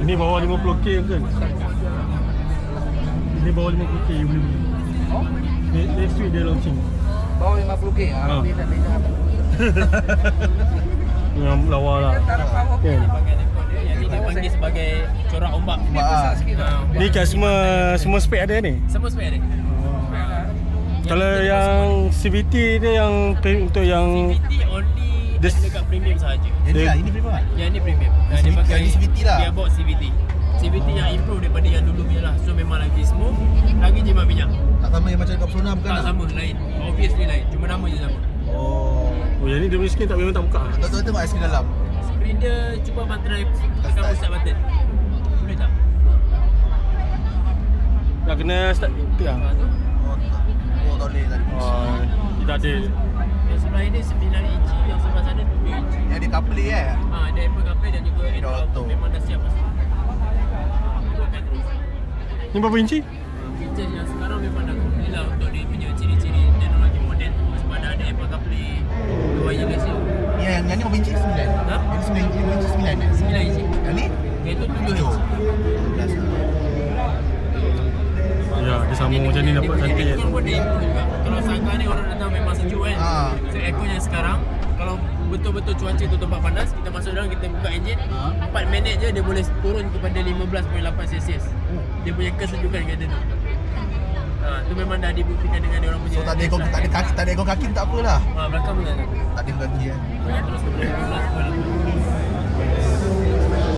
Ini bawah 50k kan? Ini bawah 50k you boleh beli. Next week dia launching. Bawah 50k? Beza apa? Dengan lawa lah. Kan? Yang ni dipanggil sebagai corak ombak. Ini besar sikit lah. Ni kan semua spek ada ni? Semua spek ada. Kalau yang CVT dia yang untuk yang CVT only dekat premium sahaja. Ini premium. Yang ni premium. Dia pakai CVT lah. Dia bawa CVT. CVT yang improve daripada yang dulu punya lah. So memang lagi smooth, lagi jimat minyak. Tak sama yang macam dekat Pesona bukan? Tak sama, lain. Obviously lain. Cuma nama je sama. Oh, yang ni dia punya skrin memang tak buka. Tuan-tuan tengok skrin dalam. Skrin dia cuba button drive tekan start button. Boleh tak? Dah kena start tu lah. Oh, tak boleh tadi. Dia tak ada. Yang sebelah ini 9 inci, yang sebelah sana 7 inci. Yang dia coupley Ada Apple CarPlay dan juga Android Auto. Memang dah siap masuk. Ni berapa inci? Features yang sekarang memang dah complete lah untuk dia punya ciri-ciri teknologi moden. Sebab dah ada Apple CarPlay, wireless ni. Yang ni berapa inci? 9? Ha? Yang ni 9 inci 9 eh? 9 inci. Yang ni? Yang tu 7 inci. 12 Ya, dia sama macam ni dapat cantik. Aircon pun dia improve juga. Kalau Saga ni orang datang memang sejuk kan. So aircon yang sekarang, kalau betul-betul cuaca tu tempat panas, kita masuk dalam, kita buka enjin, 4 minit je dia boleh turun kepada 15.8 Celsius. Dia punya kesejukan kat dia tu. Tu memang dah dibuktikan dengan dia orang punya. So tak ada aircon kaki tak apalah. Belakang pun tak ada. Tak ada aircon kaki kan. Terus ke belakang.